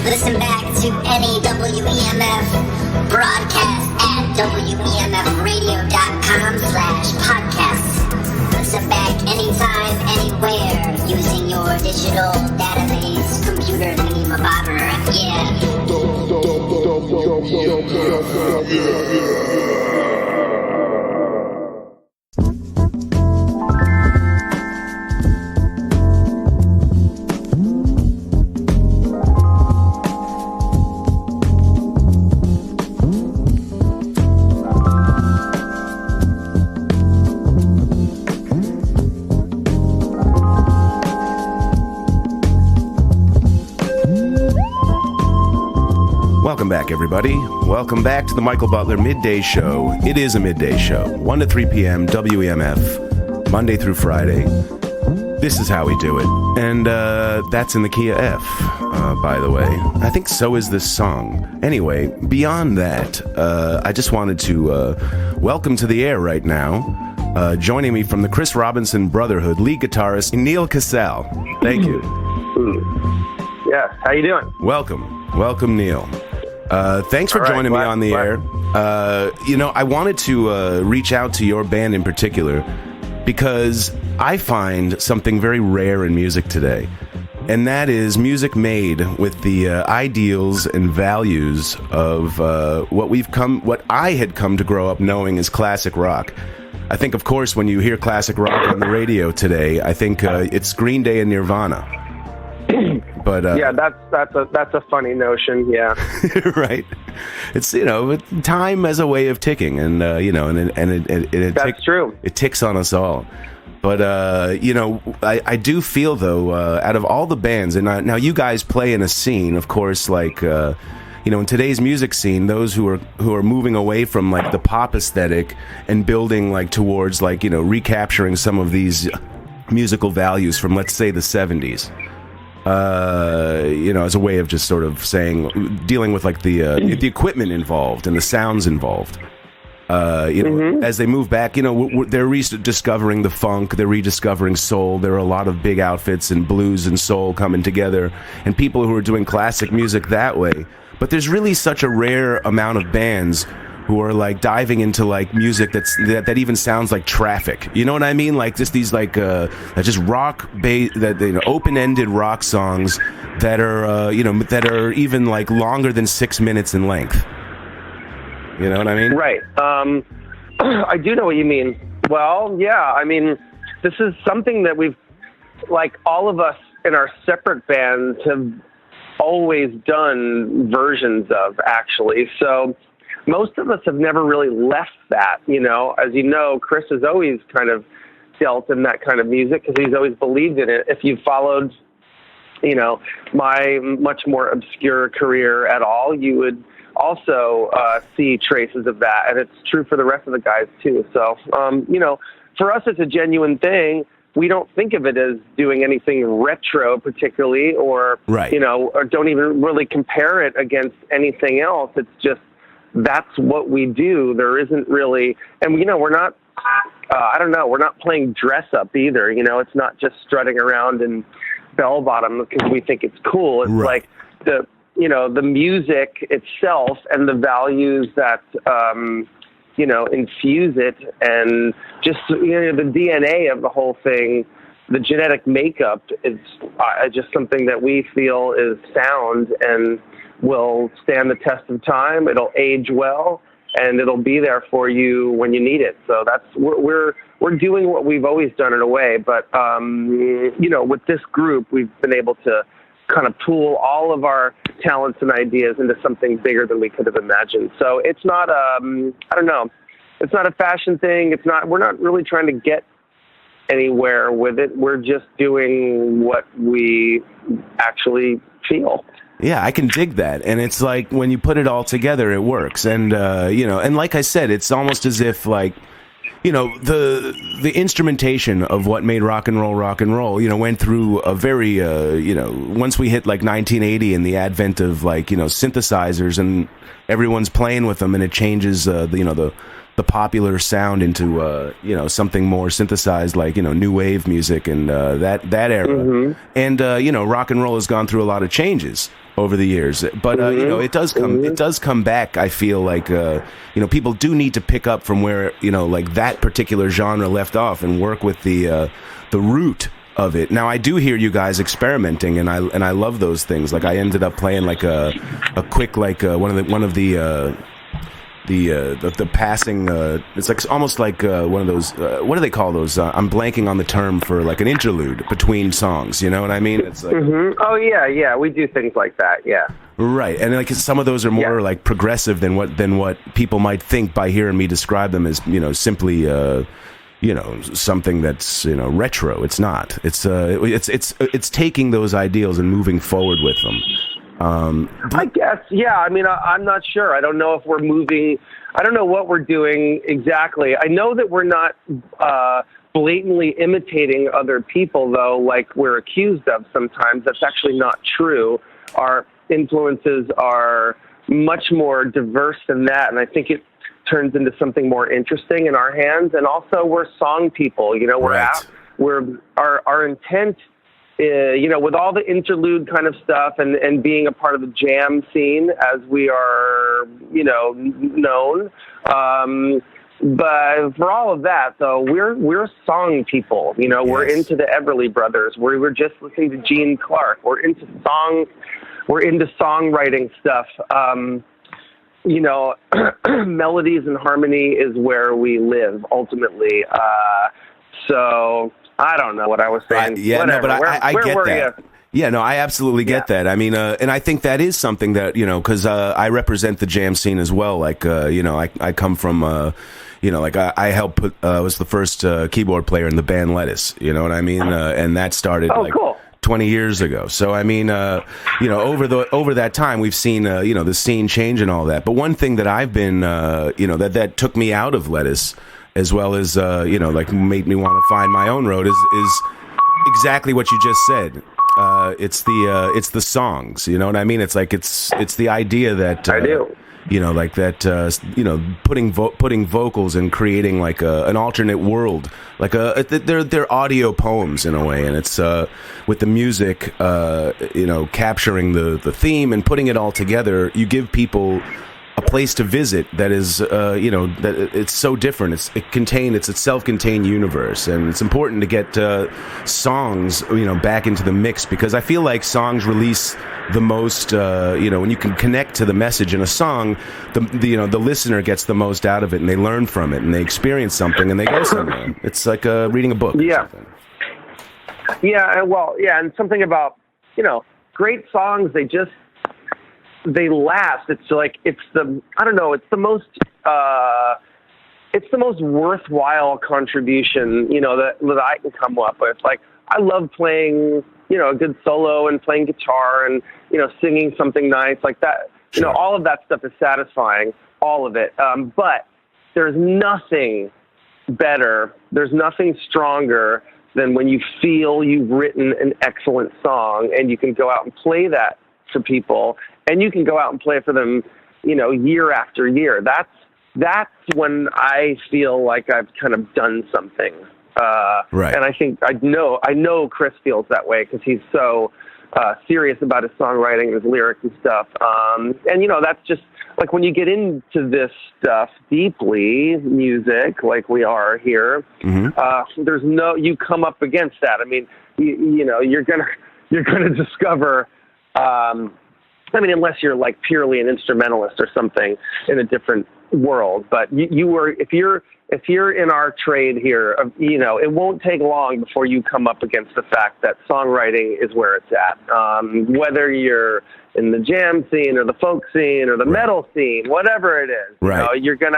Listen back to any WEMF broadcast at WEMFradio.com/podcasts. Listen back anytime, anywhere, using your digital database, computer, thingy-mabobber. Yeah. Welcome back, everybody. Welcome back to the Michael Butler Midday Show. It is a midday show, 1 to 3 p.m., WEMF, Monday through Friday. This is how we do it. And that's in the key of F, by the way. I think so is this song. Anyway, beyond that, I just wanted to welcome to the air right now, joining me from the Chris Robinson Brotherhood, lead guitarist Neal Casal. Thank you. Yes, how you doing? Welcome, Neal. Thanks for joining me on the air. I wanted to reach out to your band in particular because I find something very rare in music today, and that is music made with the ideals and values of what I had come to grow up knowing as classic rock. I think, of course, when you hear classic rock on the radio today, I think it's Green Day and Nirvana. But yeah, that's a funny notion. Yeah, right. It's time as a way of ticking, and that's true. It ticks on us all. But I do feel though, out of all the bands, and now you guys play in a scene, of course, like in today's music scene, those who are moving away from like the pop aesthetic and building like towards like recapturing some of these musical values from, let's say, the 70s. As a way of just sort of dealing with like the equipment involved and the sounds involved. As they move back, they're rediscovering the funk, they're rediscovering soul. There are a lot of big outfits and blues and soul coming together, and people who are doing classic music that way. But there's really such a rare amount of bands who are like diving into like music that even sounds like Traffic. You know what I mean? Like these like just rock open-ended rock songs that are that are even like longer than 6 minutes in length. You know what I mean? Right. I do know what you mean. Well, yeah. I mean, this is something that we've, like, all of us in our separate bands have always done versions of, actually. So most of us have never really left that, As you know, Chris has always kind of dealt in that kind of music because he's always believed in it. If you followed, my much more obscure career at all, you would also see traces of that. And it's true for the rest of the guys, too. So, for us, it's a genuine thing. We don't think of it as doing anything retro particularly or, right. Or don't even really compare it against anything else. It's just, that's what we do. There isn't really, and we're not, we're not playing dress up either. It's not just strutting around in bell bottoms because we think it's cool. It's right. Like the music itself and the values that, infuse it, and just, the DNA of the whole thing, the genetic makeup is just something that we feel is sound and will stand the test of time. It'll age well, and it'll be there for you when you need it. So we're doing what we've always done in a way. But, with this group, we've been able to kind of pool all of our talents and ideas into something bigger than we could have imagined. So it's not, it's not a fashion thing. We're not really trying to get anywhere with it. We're just doing what we actually feel. Yeah, I can dig that. And it's like when you put it all together, it works. And, and like I said, it's almost as if like, the instrumentation of what made rock and roll, went through a very, once we hit like 1980 and the advent of like, synthesizers and everyone's playing with them and it changes, the popular sound into, something more synthesized, like, new wave music and that era. Mm-hmm. And, rock and roll has gone through a lot of changes over the years. But you know, it does come back. I feel like you know, people do need to pick up from where, you know, like that particular genre left off and work with the root of it. Now I do hear you guys experimenting, and I love those things. Like I ended up playing like a quick like one of the passing, it's like almost like one of those, what do they call those? I'm blanking on the term for like an interlude between songs, you know what I mean? It's like, Oh yeah, we do things like that, yeah. Right, and like some of those are more like progressive than what people might think by hearing me describe them as, you know, simply you know, something that's, you know, retro. It's not. It's taking those ideals and moving forward with them. I guess, yeah. I mean, I'm not sure. I don't know if we're moving. I don't know what we're doing exactly. I know that we're not blatantly imitating other people, though, like we're accused of sometimes. That's actually not true. Our influences are much more diverse than that, and I think it turns into something more interesting in our hands. And also, we're song people. You know, our intent. You know, with all the interlude kind of stuff and being a part of the jam scene as we are, you know, known. But for all of that, though, we're song people. You know, we're into the Everly Brothers. We're just listening to Gene Clark. We're into songwriting stuff. You know, melodies and harmony is where we live ultimately. So I don't know what I was saying. Yeah, Whatever. no, but I get that. You? Yeah, no, I absolutely get that. I mean, and I think that is something that, you know, because I represent the jam scene as well. Like, you know, I come from, you know, like I helped put, was the first keyboard player in the band Lettuce, you know what I mean? And that started cool. 20 years ago. So, I mean, you know, over that time, we've seen, you know, the scene change and all that. But one thing that I've been, you know, that took me out of Lettuce, as well as, you know, like made me want to find my own road is exactly what you just said. It's the songs, you know what I mean? It's like, it's the idea that, I do. You know, like that, you know, putting vocals and creating like an alternate world, like they're audio poems in a way. And it's, with the music, you know, capturing the theme and putting it all together, you give people a place to visit that is, you know, that it's so different. It's a self-contained universe, and it's important to get songs, you know, back into the mix, because I feel like songs release the most, you know, when you can connect to the message in a song, you know, the listener gets the most out of it, and they learn from it, and they experience something, and they go somewhere. It's like reading a book. Yeah. Yeah, well, yeah, and something about, you know, great songs, they last. It's like, it's the most worthwhile contribution, you know, that I can come up with. Like, I love playing, you know, a good solo and playing guitar and, you know, singing something nice like that. You know, all of that stuff is satisfying, all of it. But there's nothing better, there's nothing stronger than when you feel you've written an excellent song and you can go out and play that for people, and you can go out and play for them, you know, year after year. That's when I feel like I've kind of done something. Right. And I think I know Chris feels that way, because he's so serious about his songwriting, his lyrics and stuff. And you know, that's just like when you get into this stuff deeply, music like we are here. Mm-hmm. You come up against that. I mean, you know, you're gonna discover. I mean, unless you're like purely an instrumentalist or something in a different world, but if you're in our trade here, you know, it won't take long before you come up against the fact that songwriting is where it's at. Whether you're in the jam scene or the folk scene or the metal scene, whatever it is, you know, you got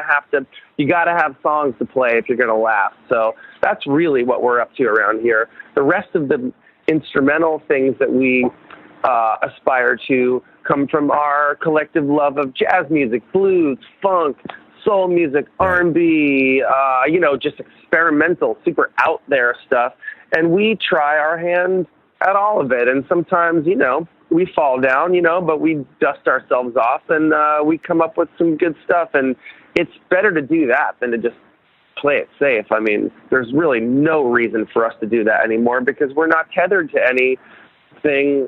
to have songs to play if you're going to laugh. So that's really what we're up to around here. The rest of the instrumental things that we aspire to come from our collective love of jazz music, blues, funk, soul music, R&B, you know, just experimental, super out there stuff. And we try our hand at all of it. And sometimes, you know, we fall down, you know, but we dust ourselves off and we come up with some good stuff. And it's better to do that than to just play it safe. I mean, there's really no reason for us to do that anymore, because we're not tethered to anything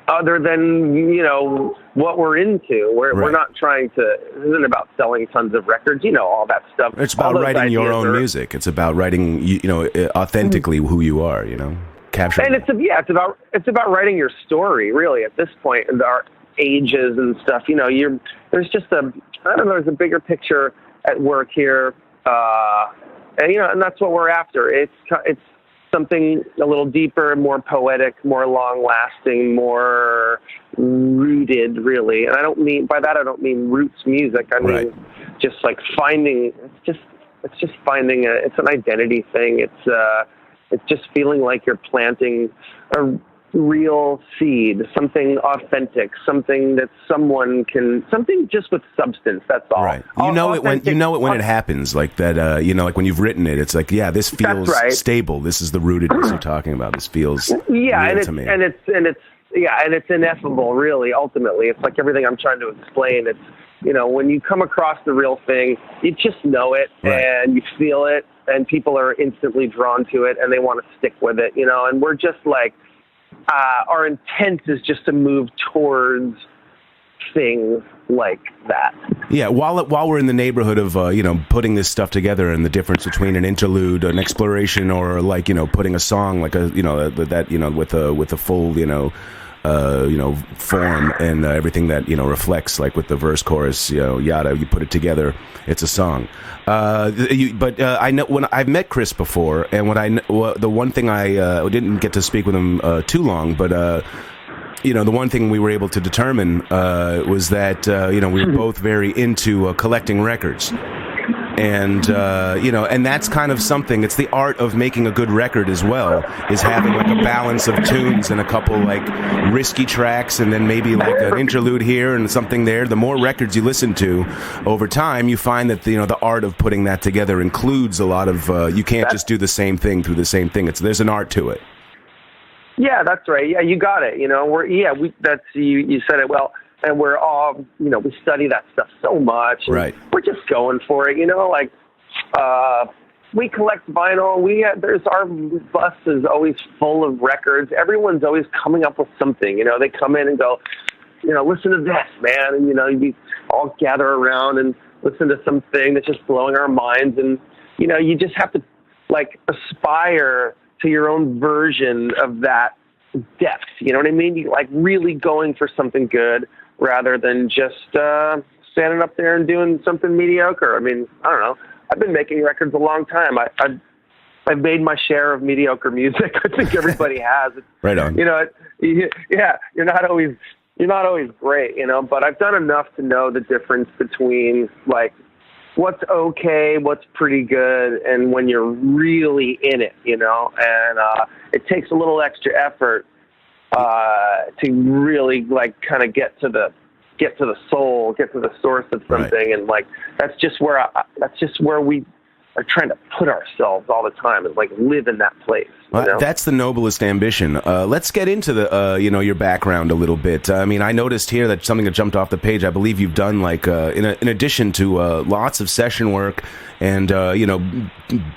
other than, you know, what we're into. We're not trying to, it isn't about selling tons of records, you know, all that stuff. It's about writing your own music. It's about writing, you know, authentically who you are, you know, capturing. And it's about writing your story, really, at this point, in our ages and stuff. You know, there's just there's a bigger picture at work here. And, you know, and that's what we're after. It's something a little deeper, more poetic, more long-lasting, more rooted, really. And I don't mean roots music. I mean just like finding. It's just finding it's an identity thing. It's just feeling like you're planting a real seed, something authentic, something that something just with substance. That's all. Right. You know it when it happens, like that. You know, like when you've written it, it's like, yeah, this feels stable. This is the rootedness you're talking about. This feels real to me. And it's ineffable. Really, ultimately, it's like everything I'm trying to explain. It's, you know, when you come across the real thing, you just know it and you feel it, and people are instantly drawn to it and they want to stick with it. You know, and we're just like. Our intent is just to move towards things like that. Yeah, while we're in the neighborhood of you know, putting this stuff together, and the difference between an interlude, an exploration, or like, you know, putting a song like a, you know, that, you know, with a full, you know, form and everything that, you know, reflects, like with the verse, chorus, you know, yada, you put it together, it's a song. I know when I've met Chris before, and the one thing I didn't get to speak with him too long, but you know, the one thing we were able to determine was that you know, we were both very into collecting records. And, you know, and that's kind of something, it's the art of making a good record as well, is having like a balance of tunes and a couple like risky tracks, and then maybe like an interlude here and something there. The more records you listen to over time, you find that, you know, the art of putting that together includes a lot of, you can't just do the same thing through the same thing. There's an art to it. Yeah, that's right. Yeah, you got it. You know, you said it well. And we're all, you know, we study that stuff so much. Right. We're just going for it, you know, like, we collect vinyl. Our bus is always full of records. Everyone's always coming up with something, you know, they come in and go, you know, listen to this, man. And, you know, we all gather around and listen to something that's just blowing our minds. And, you know, you just have to like aspire to your own version of that depth. You know what I mean? You like really going for something good, rather than just standing up there and doing something mediocre. I mean, I don't know. I've been making records a long time. I've made my share of mediocre music. I think everybody has. Right on. You know, yeah, you're not always great, you know, but I've done enough to know the difference between like what's okay, what's pretty good, and when you're really in it, you know. And it takes a little extra effort to really like kind of get to the soul, get to the source of something. Right. And like that's just where we are trying to put ourselves all the time, is like live in that place. You know? That's the noblest ambition. Let's get into the you know, your background a little bit. I mean, I noticed here that something that jumped off the page. I believe you've done like in addition to lots of session work and you know,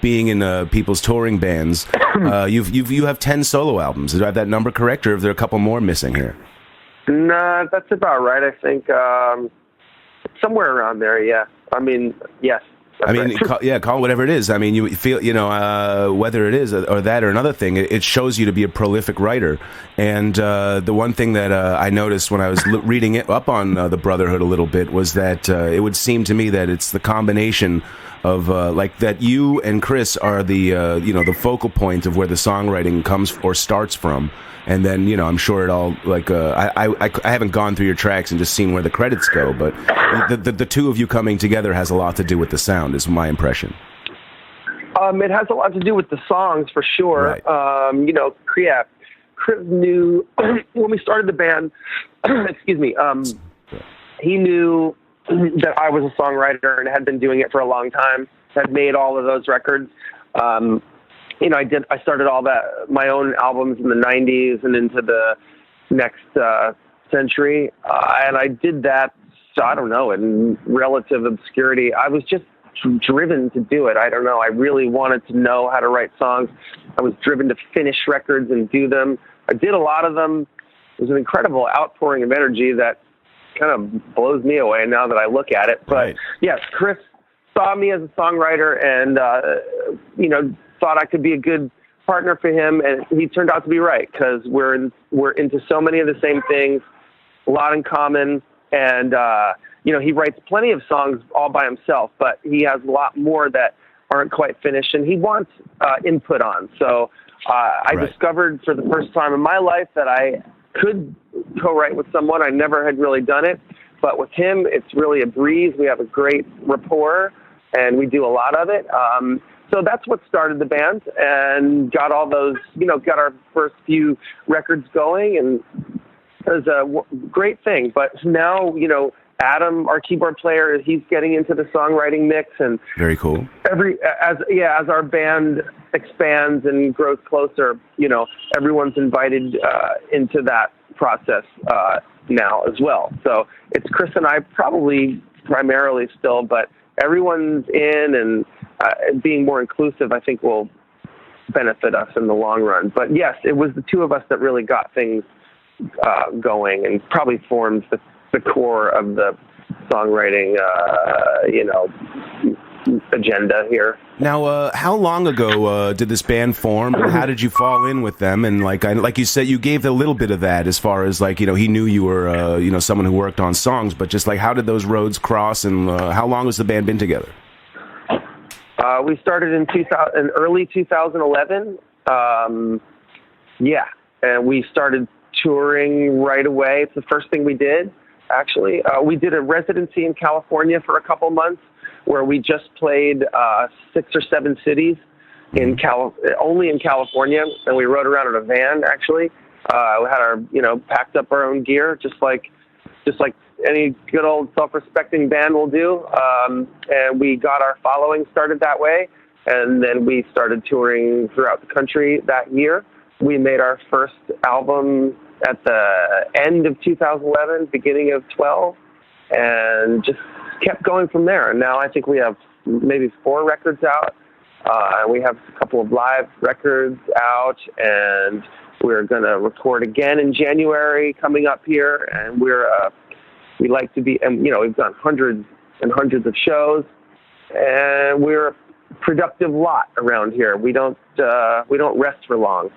being in people's touring bands, you have 10 solo albums. Do I have that number correct, or are there a couple more missing here? No, that's about right. I think somewhere around there. Yeah. I mean, yes. I mean, call it whatever it is. I mean, you feel, you know, whether it is or that or another thing, it shows you to be a prolific writer. And the one thing that I noticed when I was reading it up on the Brotherhood a little bit was that it would seem to me that it's the combination of like that you and Chris are the you know, the focal point of where the songwriting comes or starts from. And then, you know, I'm sure it all, like, I haven't gone through your tracks and just seen where the credits go, but the two of you coming together has a lot to do with the sound, is my impression. It has a lot to do with the songs, for sure. Right. You know, Chris knew, when we started the band, excuse me, he knew that I was a songwriter and had been doing it for a long time, had made all of those records. You know, I started all my own albums in the 90s and into the next century. And I did that, I don't know, in relative obscurity. I was just driven to do it. I don't know. I really wanted to know how to write songs. I was driven to finish records and do them. I did a lot of them. was an incredible outpouring of energy that kind of blows me away now that I look at it. But Right. yes, Chris saw me as a songwriter and, thought I could be a good partner for him. And he turned out to be right, because we're into so many of the same things, a lot in common. And, he writes plenty of songs all by himself, but he has a lot more that aren't quite finished and he wants input on. So I Right. discovered for the first time in my life that I could co-write with someone. I never had really done it, but with him, it's really a breeze. We have a great rapport and we do a lot of it. So that's what started the band and got all those, got our first few records going, and it was a great thing. But now, Adam, our keyboard player, he's getting into the songwriting mix, and Very cool. as our band expands and grows closer, everyone's invited into that process now as well. So it's Chris and I probably primarily still, but everyone's in, and being more inclusive, I think, will benefit us in the long run. But yes, it was the two of us that really got things going and probably formed the core of the songwriting, agenda here. Now, how long ago did this band form, and how did you fall in with them? And like you said, you gave a little bit of that as far as he knew you were someone who worked on songs, but just how did those roads cross, and how long has the band been together? We started in early 2011. And we started touring right away. It's the first thing we did, actually. We did a residency in California for a couple months, where we just played 6 or 7 cities only in California, and we rode around in a van. Actually, we had our packed up our own gear, just like any good old self-respecting band will do. And we got our following started that way, and then we started touring throughout the country that year. We made our first album at the end of 2011, beginning of 12, and just kept going from there. And now I think we have maybe 4 records out. We have a couple of live records out, and we're going to record again in January coming up here. And we like to be, and we've done hundreds and hundreds of shows, and we're a productive lot around here. We don't rest for long.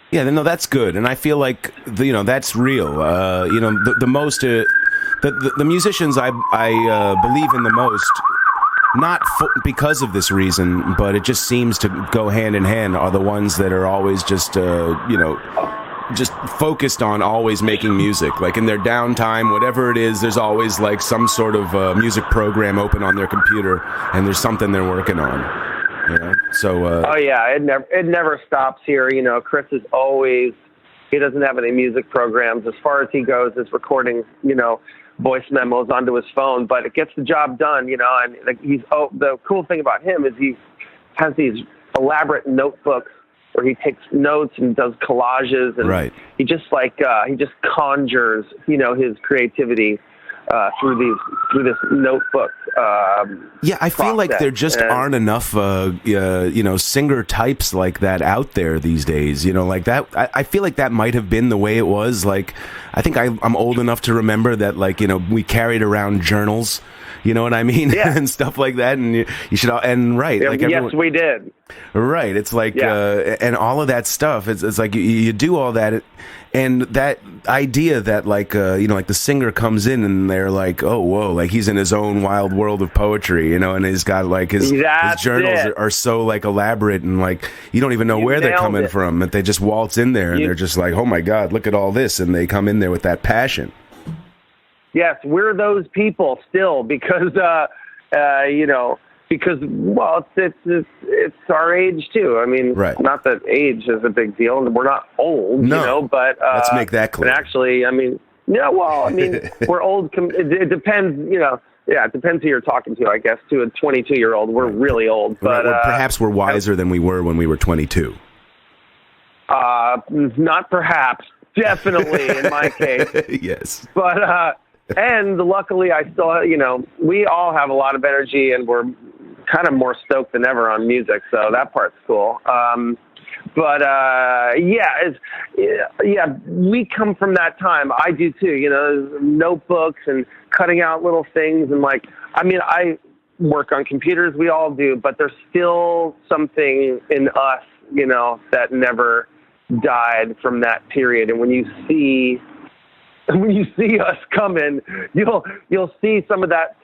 Yeah, no, that's good, and I feel like that's real. The most the musicians I believe in the most, not because of this reason, but it just seems to go hand in hand, are the ones that are always just just focused on always making music. Like in their downtime, whatever it is, there's always some sort of music program open on their computer, and there's something they're working on. So. It never stops here. Chris is always. He doesn't have any music programs. As far as he goes, is recording. Voice memos onto his phone, but it gets the job done. And the cool thing about him is he has these elaborate notebooks where he takes notes and does collages, and right. he just conjures his creativity through this notebook. I feel like there just aren't enough singer types like that out there these days. Like that. I feel like that might have been the way it was. Like I think I'm old enough to remember that. We carried around journals. You know what I mean? Yeah. And stuff like that. And you should, and right. Yeah, everyone, yes, we did. Right. It's and all of that stuff. It's like you do all that. And that idea that the singer comes in and they're like, oh, whoa, he's in his own wild world of poetry, and he's got his journals are so elaborate, and you don't even know where they're coming from. That they just waltz in there and they're just like, oh my God, look at all this. And they come in there with that passion. Yes, we're those people still because it's our age too. I mean, right. Not that age is a big deal, and we're not old, but let's make that clear. And actually, we're old. It depends, it depends who you're talking to, I guess. To a 22-year-old, we're really old, but perhaps we're wiser than we were when we were 22. Not perhaps, definitely in my case. Yes, but. And luckily, I still, we all have a lot of energy, and we're kind of more stoked than ever on music, so that part's cool. But we come from that time. I do too. You know, notebooks and cutting out little things, and I work on computers. We all do, but there's still something in us, you know, that never died from that period. And when you see us coming, you'll see some of that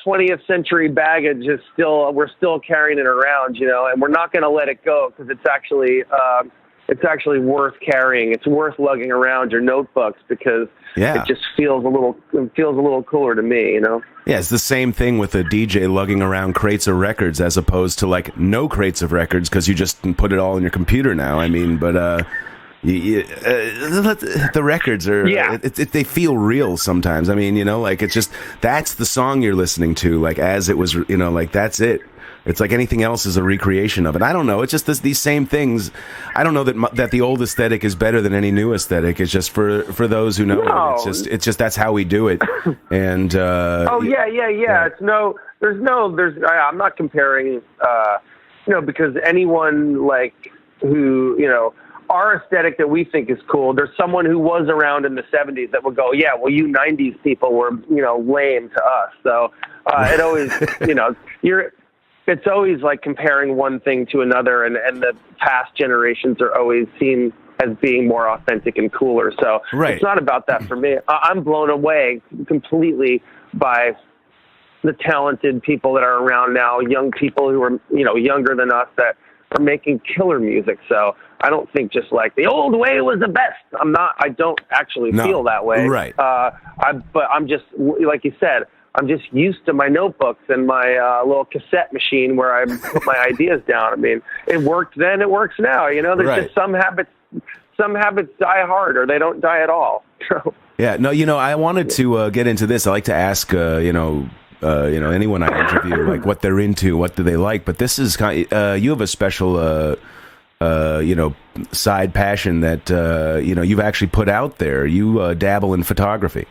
20th century baggage is we're still carrying it around, you know, and we're not going to let it go, because it's actually worth carrying. It's worth lugging around your notebooks, because it just feels a little cooler to me, you know? Yeah, it's the same thing with a DJ lugging around crates of records as opposed to like no crates of records, because you just put it all in your computer now. I mean, but the records are, they feel real sometimes. I mean, you know, like it's just, that's the song you're listening to, like as it was, you know, like that's it. It's like anything else is a recreation of it. I don't know. It's just these same things. I don't know that the old aesthetic is better than any new aesthetic. It's just for those who know. No. It's just that's how we do it. And yeah. I'm not comparing. Because anyone like who, you know, our aesthetic that we think is cool, there's someone who was around in the 70s that would go, yeah, well, you 90s people were, you know, lame to us. So it always, you know, it's always like comparing one thing to another, and the past generations are always seen as being more authentic and cooler. So It's not about that for me. I'm blown away completely by the talented people that are around now, young people who are, you know, younger than us that are making killer music. So I don't think just like the old way was the best. I don't actually feel that way. Right. But I'm just, like you said, I'm just used to my notebooks and my little cassette machine where I put my ideas down. I mean, it worked then, it works now. You know, there's just some habits die hard, or they don't die at all. Yeah, no, you know, I wanted to get into this. I like to ask, anyone I interview, like what they're into, what do they like. But this is kind of, you have a special, side passion that you've actually put out there. You dabble in photography.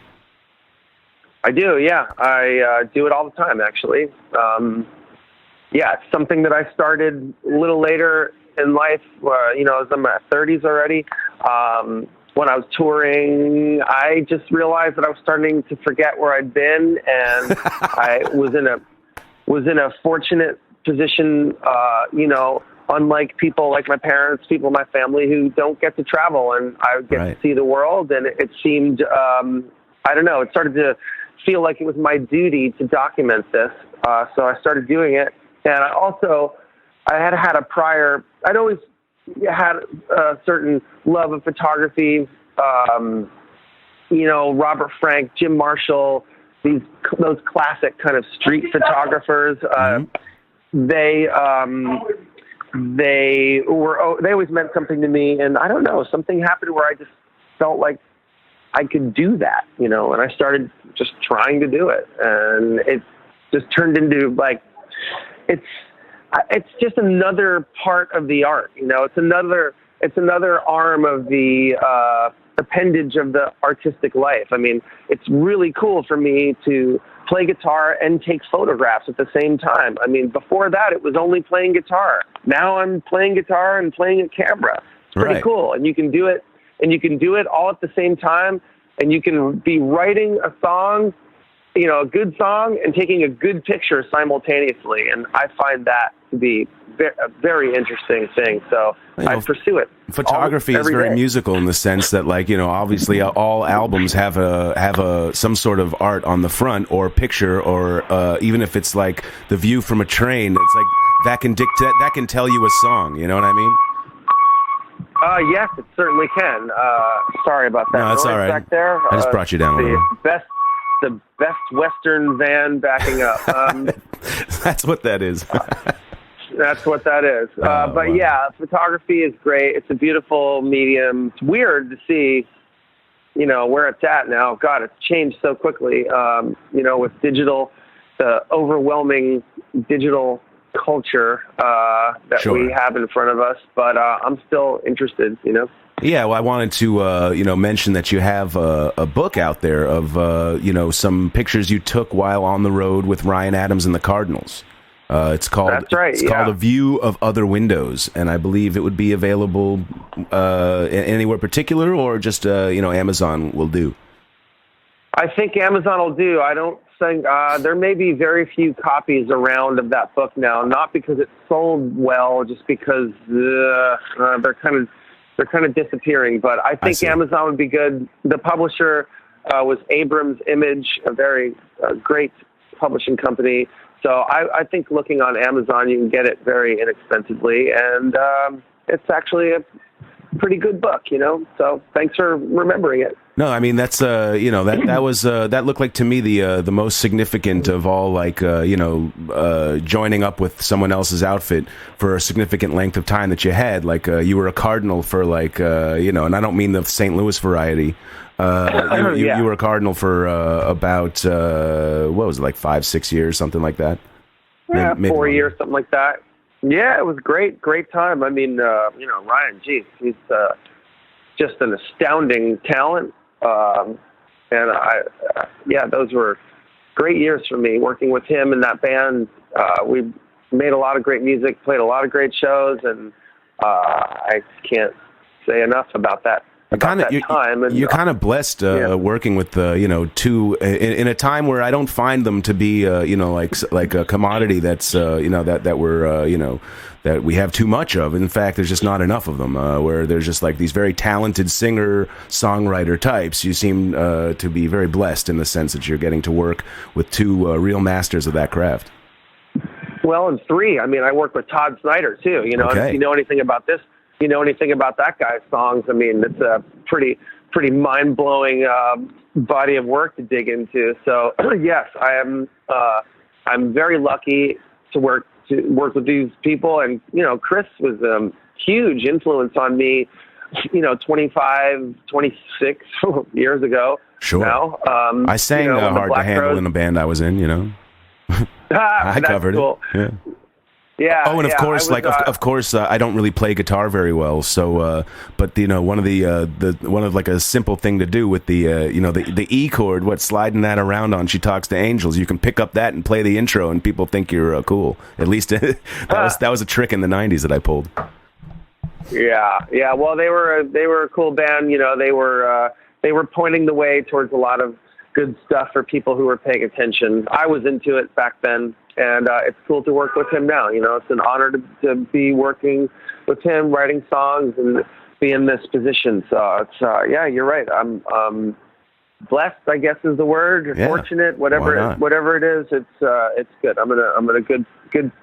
I do, yeah. I do it all the time, actually. It's something that I started a little later in life. I was in my 30s already. When I was touring, I just realized that I was starting to forget where I'd been, and I was in a fortunate position, unlike people like my parents, people in my family who don't get to travel, and I would get to see the world, and it seemed, it started to feel like it was my duty to document this. So I started doing it. And I'd always had a certain love of photography. Robert Frank, Jim Marshall, those classic kind of street photographers. They always meant something to me. And I don't know, something happened where I just felt like I could do that, and I started just trying to do it, and it just turned into it's just another part of the art, it's another arm of the appendage of the artistic life. I mean, it's really cool for me to play guitar and take photographs at the same time. I mean, before that, it was only playing guitar. Now I'm playing guitar and playing a camera. It's pretty cool, and you can do it. And you can do it all at the same time, and you can be writing a song, a good song, and taking a good picture simultaneously. And I find that to be a very interesting thing. So I pursue it. Photography is very musical in the sense that, obviously all albums have some sort of art on the front or picture, or even if it's like the view from a train, it's like that can tell you a song. You know what I mean? Yes, it certainly can. Sorry about that. No, that's all right. Back there. I just brought you down a little. The best Western van backing up. That's what that is. That's what that is. Photography is great. It's a beautiful medium. It's weird to see, where it's at now. God, it's changed so quickly. With digital, the overwhelming digital culture that we have in front of us, but I'm still interested, Yeah, well, I wanted to mention that you have a book out there of some pictures you took while on the road with Ryan Adams and the Cardinals. It's called That's right, It's called A View of Other Windows, and I believe it would be available anywhere particular, or just Amazon will do. I think Amazon will do. I don't think there may be very few copies around of that book now. Not because it sold well, just because they're kind of disappearing. But I think Amazon would be good. The publisher was Abrams Image, a very great publishing company. So I think looking on Amazon, you can get it very inexpensively, and it's actually a pretty good book, So thanks for remembering it. No, I mean that's that looked like to me the most significant of all, like joining up with someone else's outfit for a significant length of time that you had, like you were a cardinal for and I don't mean the St. Louis variety. You were a cardinal for about what was it, like 5-6 years, something like that? Yeah, maybe 4 years, something like that. Yeah, it was great time. I mean, Ryan, geez, he's just an astounding talent. Those were great years for me working with him and that band. We made a lot of great music, played a lot of great shows, and I can't say enough about that. You're kind of blessed working with two in a time where I don't find them to be like a commodity that's that we have too much of. In fact, there's just not enough of them. Where there's just like these very talented singer songwriter types. You seem to be very blessed in the sense that you're getting to work with two real masters of that craft. Well, and three. I mean, I work with Todd Snyder too. Okay. If you know anything about this. You know anything about that guy's songs? I mean, it's a pretty mind-blowing body of work to dig into. So yes, I'm very lucky to work with these people, and Chris was a huge influence on me. 25, 26 years ago. Sure. Now, I sang Hard to Handle in a band I was in. I covered cool. it. Yeah. Yeah. Oh, and of course, I don't really play guitar very well. So, but one of a simple thing to do with the E chord, sliding that around on "She Talks to Angels," you can pick up that and play the intro, and people think you're cool. At least that was a trick in the '90s that I pulled. Yeah. Well, they were a cool band. They were pointing the way towards a lot of good stuff for people who were paying attention. I was into it back then. And it's cool to work with him now. It's an honor to be working with him, writing songs, and be in this position. So it's you're right. I'm blessed, I guess is the word. Yeah. Fortunate, whatever it is. It's good. I'm in a good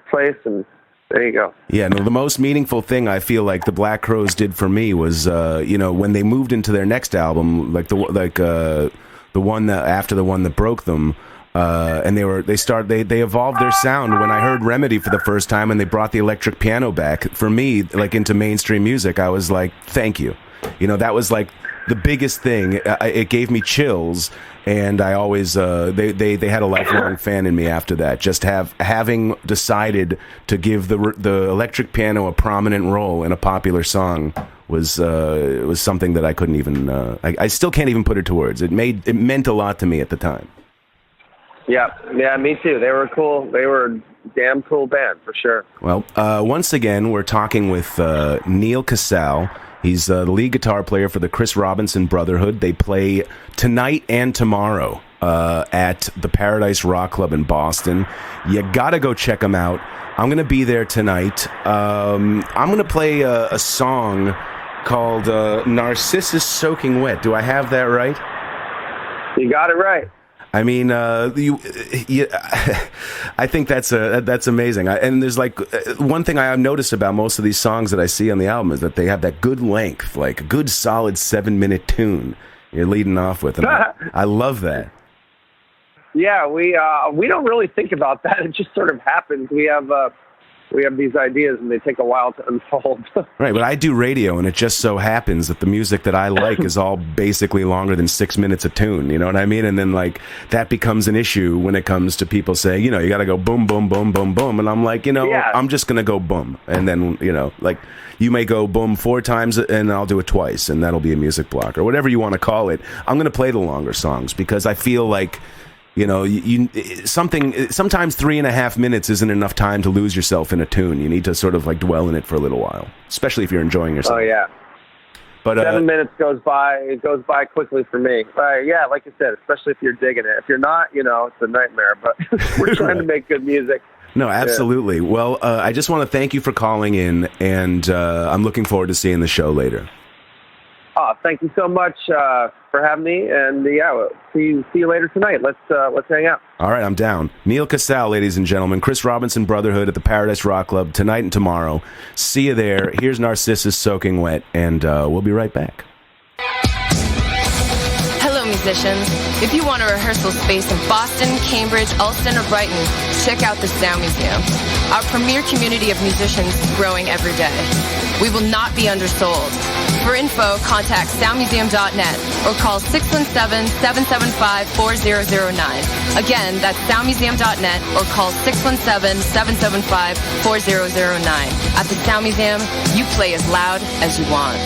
place, and there you go. Yeah. No, the most meaningful thing I feel like the Black Crowes did for me was when they moved into their next album, the one that after the one that broke them. And they evolved their sound when I heard Remedy for the first time, and they brought the electric piano back for me, like into mainstream music. I was like, thank you. That was like the biggest thing. It gave me chills, and I always they had a lifelong fan in me after that. Just having decided to give the electric piano a prominent role in a popular song was something that I couldn't even I still can't even put it to words. It meant a lot to me at the time. Yeah, me too. They were cool. They were a damn cool band, for sure. Well, once again, we're talking with Neal Casal. He's the lead guitar player for the Chris Robinson Brotherhood. They play tonight and tomorrow at the Paradise Rock Club in Boston. You gotta go check them out. I'm gonna be there tonight. I'm gonna play a song called Narcissus Soaking Wet. Do I have that right? You got it right. I mean, I think that's amazing. And there's like one thing I noticed about most of these songs that I see on the album is that they have that good length, like a good solid 7-minute tune you're leading off with. And I love that. Yeah, we don't really think about that. It just sort of happens. We have these ideas, and they take a while to unfold. Right, but I do radio, and it just so happens that the music that I like is all basically longer than 6 minutes a tune. You know what I mean? And then, like, that becomes an issue when it comes to people saying, you got to go boom, boom, boom, boom, boom. And I'm like, I'm just going to go boom. And then, like, you may go boom 4 times, and I'll do it twice, and that'll be a music block, or whatever you want to call it. I'm going to play the longer songs because I feel like You know, sometimes 3.5 minutes isn't enough time to lose yourself in a tune. You need to sort of like dwell in it for a little while, especially if you're enjoying yourself. Oh yeah. But 7 minutes goes by. It goes by quickly for me. Yeah, like you said, especially if you're digging it. If you're not, you know, it's a nightmare. But we're trying to make good music. No, absolutely. Yeah. Well, I just want to thank you for calling in, and I'm looking forward to seeing the show later. Oh, thank you so much for having me, and yeah, see you later tonight. Let's hang out. All right, I'm down. Neal Casal, ladies and gentlemen, Chris Robinson Brotherhood at the Paradise Rock Club tonight and tomorrow. See you there. Here's Narcissus Soaking Wet, and we'll be right back. Hello, musicians. If you want a rehearsal space in Boston, Cambridge, Ulster, or Brighton, check out the Sound Museum, our premier community of musicians growing every day. We will not be undersold. For info, contact soundmuseum.net or call 617-775-4009. Again, that's soundmuseum.net or call 617-775-4009. At the Sound Museum, you play as loud as you want.